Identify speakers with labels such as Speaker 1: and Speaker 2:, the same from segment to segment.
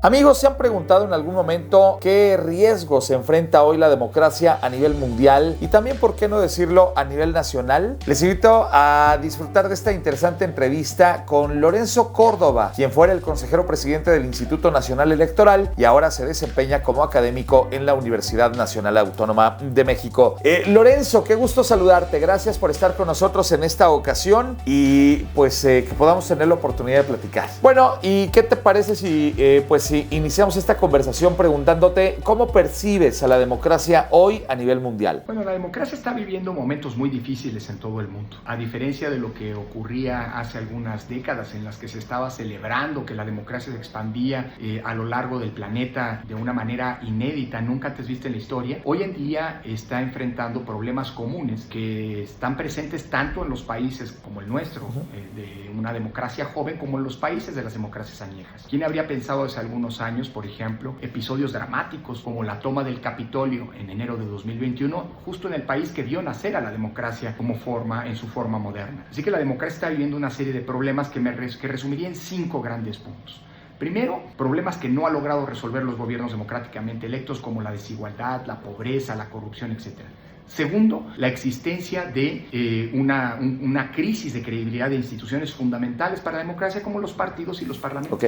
Speaker 1: Amigos, ¿se han preguntado en algún momento qué riesgos se enfrenta hoy la democracia a nivel mundial y también, por qué no decirlo, a nivel nacional? Les invito a disfrutar de esta interesante entrevista con Lorenzo Córdoba, quien fuera el consejero presidente del Instituto Nacional Electoral y ahora se desempeña como académico en la Universidad Nacional Autónoma de México. Lorenzo, qué gusto saludarte. Gracias por estar con nosotros en esta ocasión y pues que podamos tener la oportunidad de platicar. Bueno, ¿y qué te parece si iniciamos esta conversación preguntándote cómo percibes a la democracia hoy a nivel mundial?
Speaker 2: Bueno, la democracia está viviendo momentos muy difíciles en todo el mundo. A diferencia de lo que ocurría hace algunas décadas en las que se estaba celebrando que la democracia se expandía a lo largo del planeta de una manera inédita, nunca antes vista en la historia, hoy en día está enfrentando problemas comunes que están presentes tanto en los países como el nuestro, de una democracia joven, como en los países de las democracias añejas. ¿Quién habría pensado hace algunos años, por ejemplo, episodios dramáticos como la toma del Capitolio en enero de 2021, justo en el país que vio nacer a la democracia en su forma moderna? Así que la democracia está viviendo una serie de problemas que resumiría en 5 grandes puntos. Primero, problemas que no ha logrado resolver los gobiernos democráticamente electos, como la desigualdad, la pobreza, la corrupción, etc. Segundo, la existencia de una crisis de credibilidad de instituciones fundamentales para la democracia, como los partidos y los parlamentos.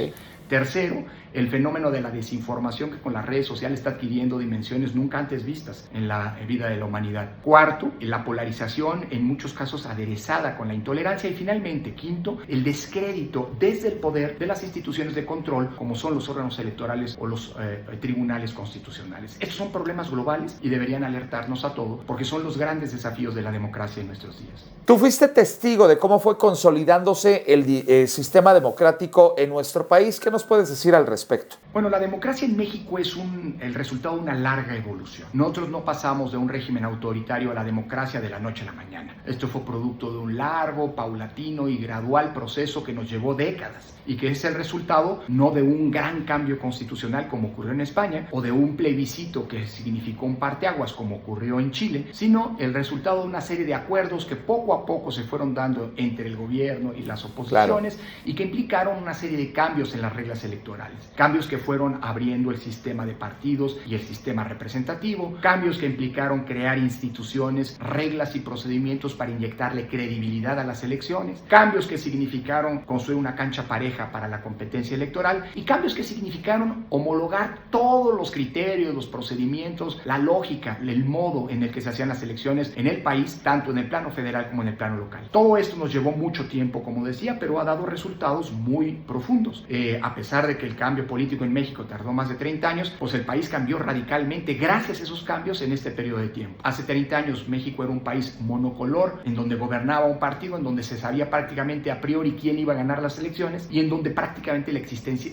Speaker 2: Tercero, el fenómeno de la desinformación, que con las redes sociales está adquiriendo dimensiones nunca antes vistas en la vida de la humanidad. Cuarto, la polarización, en muchos casos aderezada con la intolerancia. Y finalmente, quinto, el descrédito desde el poder de las instituciones de control, como son los órganos electorales o los tribunales constitucionales. Estos son problemas globales y deberían alertarnos a todos, porque son los grandes desafíos de la democracia en nuestros días.
Speaker 1: Tú fuiste testigo de cómo fue consolidándose el sistema democrático en nuestro país. ¿Qué nos puedes decir al respecto?
Speaker 2: Bueno, la democracia en México es el resultado de una larga evolución. Nosotros no pasamos de un régimen autoritario a la democracia de la noche a la mañana. Esto fue producto de un largo, paulatino y gradual proceso que nos llevó décadas y que es el resultado no de un gran cambio constitucional como ocurrió en España o de un plebiscito que significó un parteaguas como ocurrió en Chile, sino el resultado de una serie de acuerdos que poco a poco se fueron dando entre el gobierno y las oposiciones, y que implicaron una serie de cambios en las reglas electorales. Cambios que fueron abriendo el sistema de partidos y el sistema representativo, cambios que implicaron crear instituciones, reglas y procedimientos para inyectarle credibilidad a las elecciones, cambios que significaron construir una cancha pareja para la competencia electoral y cambios que significaron homologar todos los criterios, los procedimientos, la lógica, el modo en el que se hacían las elecciones en el país, tanto en el plano federal como en el plano local. Todo esto nos llevó mucho tiempo, como decía, pero ha dado resultados muy profundos. A pesar de que el cambio político en México tardó más de 30 años, pues el país cambió radicalmente gracias a esos cambios en este periodo de tiempo. Hace 30 años México era un país monocolor, en donde gobernaba un partido, en donde se sabía prácticamente a priori quién iba a ganar las elecciones y en donde prácticamente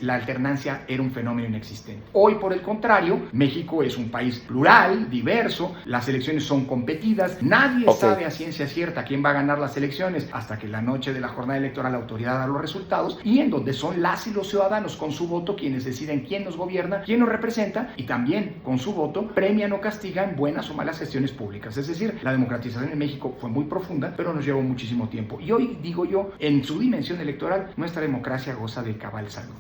Speaker 2: la alternancia era un fenómeno inexistente. Hoy, por el contrario, México es un país plural, diverso, las elecciones son competidas, nadie sabe a ciencia cierta quién va a ganar las elecciones hasta que la noche de la jornada electoral la autoridad da los resultados, y en donde son las y los ciudadanos con su voto quienes deciden quién nos gobierna, quién nos representa, y también con su voto premian o castigan buenas o malas gestiones públicas. Es decir, la democratización en México fue muy profunda, pero nos llevó muchísimo tiempo. Y hoy, digo yo, en su dimensión electoral, nuestra democracia goza de cabal salud.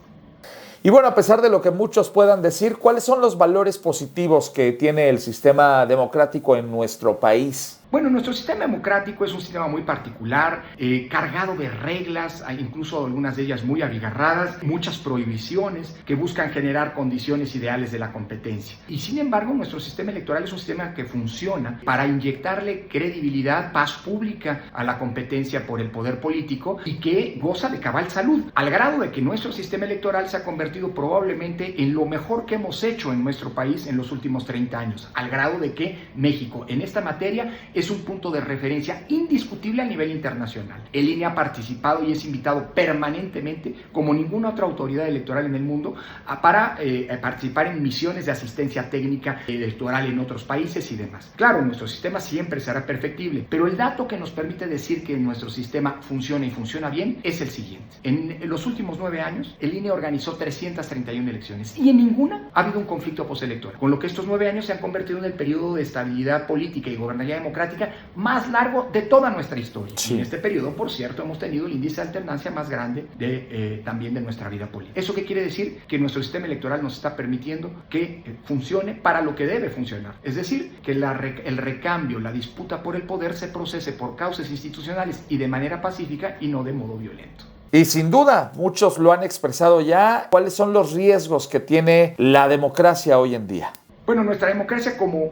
Speaker 1: Y bueno, a pesar de lo que muchos puedan decir, ¿cuáles son los valores positivos que tiene el sistema democrático en nuestro país?
Speaker 2: Bueno, nuestro sistema democrático es un sistema muy particular, cargado de reglas, incluso algunas de ellas muy abigarradas, muchas prohibiciones que buscan generar condiciones ideales de la competencia. Y sin embargo, nuestro sistema electoral es un sistema que funciona para inyectarle credibilidad, paz pública a la competencia por el poder político y que goza de cabal salud, al grado de que nuestro sistema electoral se ha convertido probablemente en lo mejor que hemos hecho en nuestro país en los últimos 30 años, al grado de que México en esta materia es un punto de referencia indiscutible a nivel internacional. El INE ha participado y es invitado permanentemente, como ninguna otra autoridad electoral en el mundo, para participar en misiones de asistencia técnica electoral en otros países y demás. Claro, nuestro sistema siempre será perfectible, pero el dato que nos permite decir que nuestro sistema funciona y funciona bien es el siguiente. En los últimos 9 años, el INE organizó 331 elecciones y en ninguna ha habido un conflicto postelectoral, con lo que estos 9 años se han convertido en el periodo de estabilidad política y gobernabilidad democrática democrática más largo de toda nuestra historia.
Speaker 1: Sí.
Speaker 2: En este periodo, por cierto, hemos tenido el índice de alternancia más grande también de nuestra vida política. ¿Eso qué quiere decir? Que nuestro sistema electoral nos está permitiendo que funcione para lo que debe funcionar. Es decir, que el recambio, la disputa por el poder se procese por causas institucionales y de manera pacífica y no de modo violento.
Speaker 1: Y sin duda, muchos lo han expresado ya. ¿Cuáles son los riesgos que tiene la democracia hoy en día?
Speaker 2: Bueno, nuestra democracia, como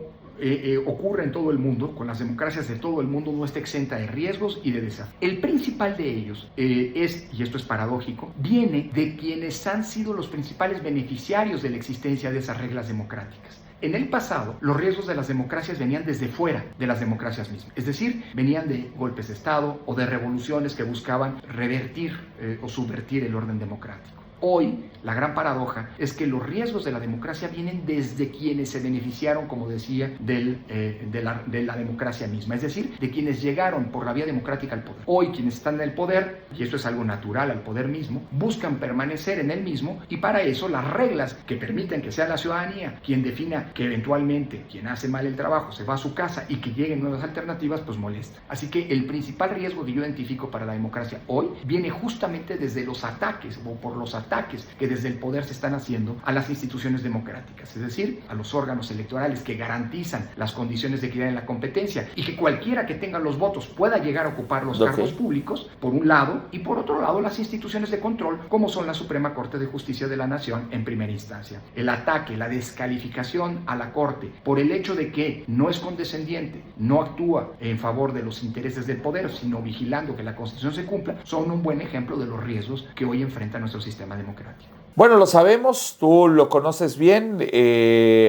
Speaker 2: ocurre en todo el mundo, con las democracias de todo el mundo, no está exenta de riesgos y de desafíos. El principal de ellos y esto es paradójico, viene de quienes han sido los principales beneficiarios de la existencia de esas reglas democráticas. En el pasado, los riesgos de las democracias venían desde fuera de las democracias mismas, es decir, venían de golpes de Estado o de revoluciones que buscaban revertir o subvertir el orden democrático. Hoy, la gran paradoja es que los riesgos de la democracia vienen desde quienes se beneficiaron, como decía, de la democracia misma, es decir, de quienes llegaron por la vía democrática al poder. Hoy, quienes están en el poder, y esto es algo natural al poder mismo, buscan permanecer en él mismo, y para eso las reglas que permiten que sea la ciudadanía quien defina que eventualmente quien hace mal el trabajo se va a su casa y que lleguen nuevas alternativas, pues molesta. Así que el principal riesgo que yo identifico para la democracia hoy viene justamente desde los ataques o por los ataques que desde el poder se están haciendo a las instituciones democráticas, es decir, a los órganos electorales que garantizan las condiciones de equidad en la competencia y que cualquiera que tenga los votos pueda llegar a ocupar los cargos públicos, por un lado, y por otro lado las instituciones de control, como son la Suprema Corte de Justicia de la Nación en primera instancia. El ataque, la descalificación a la Corte por el hecho de que no es condescendiente, no actúa en favor de los intereses del poder, sino vigilando que la Constitución se cumpla, son un buen ejemplo de los riesgos que hoy enfrenta nuestro sistema democrático.
Speaker 1: Bueno, lo sabemos, tú lo conoces bien,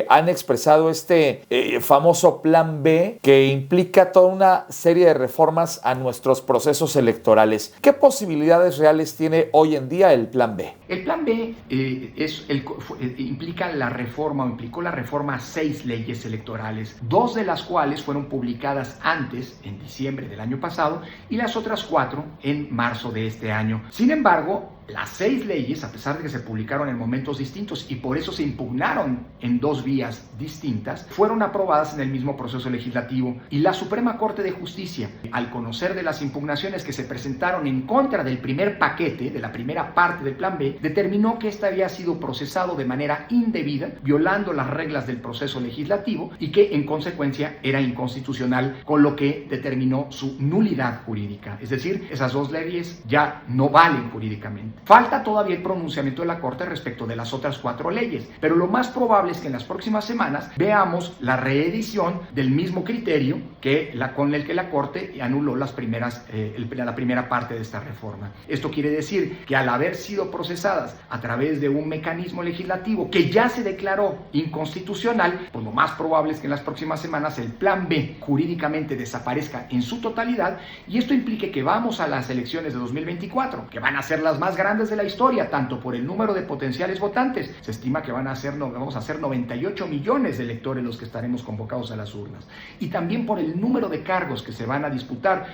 Speaker 1: han expresado este famoso Plan B que implica toda una serie de reformas a nuestros procesos electorales. ¿Qué posibilidades reales tiene hoy en día el Plan B?
Speaker 2: El Plan B implicó la reforma a 6 leyes electorales, 2 de las cuales fueron publicadas antes, en diciembre del año pasado, y las otras 4 en marzo de este año. Sin embargo, las 6 leyes, a pesar de que se publicaron en momentos distintos y por eso se impugnaron en 2 vías distintas, fueron aprobadas en el mismo proceso legislativo, y la Suprema Corte de Justicia, al conocer de las impugnaciones que se presentaron en contra del primer paquete, de la primera parte del Plan B, determinó que este había sido procesado de manera indebida, violando las reglas del proceso legislativo, y que en consecuencia era inconstitucional, con lo que determinó su nulidad jurídica. Es decir, esas 2 leyes ya no valen jurídicamente. Falta todavía el pronunciamiento de la Corte respecto de las otras 4 leyes, pero lo más probable es que en las próximas semanas veamos la reedición del mismo criterio con el que la Corte anuló la primera parte de esta reforma. Esto quiere decir que al haber sido procesadas a través de un mecanismo legislativo que ya se declaró inconstitucional, pues lo más probable es que en las próximas semanas el Plan B jurídicamente desaparezca en su totalidad, y esto implique que vamos a las elecciones de 2024, que van a ser las más grandes de la historia, tanto por el número de potenciales votantes. Se estima que vamos a ser 98 millones de electores los que estaremos convocados a las urnas, y también por el número de cargos que se van a disputar,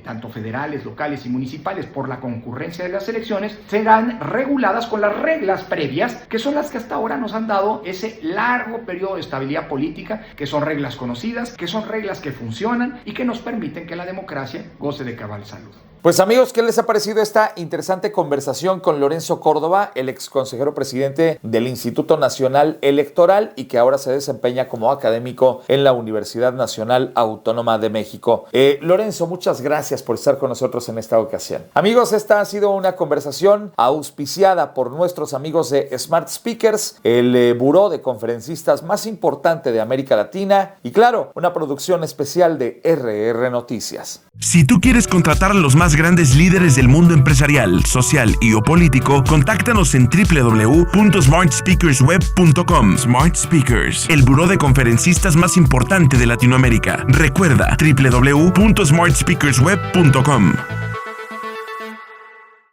Speaker 2: tanto federales, locales y municipales, por la concurrencia de las elecciones, serán reguladas con las reglas previas, que son las que hasta ahora nos han dado ese largo periodo de estabilidad política, que son reglas conocidas, que son reglas que funcionan y que nos permiten que la democracia goce de cabal salud.
Speaker 1: Pues amigos, ¿qué les ha parecido esta interesante conversación con Lorenzo Córdoba, el ex consejero presidente del Instituto Nacional Electoral y que ahora se desempeña como académico en la Universidad Nacional Autónoma de México? Lorenzo, muchas gracias por estar con nosotros en esta ocasión. Amigos, esta ha sido una conversación auspiciada por nuestros amigos de Smart Speakers, el buró de conferencistas más importante de América Latina y, claro, una producción especial de RR Noticias.
Speaker 3: Si tú quieres contratar a los más grandes líderes del mundo empresarial, social y o político, contáctanos en www.smartspeakersweb.com. Smart Speakers, el buró de conferencistas más importante de Latinoamérica. Recuerda, www.smartspeakersweb.com.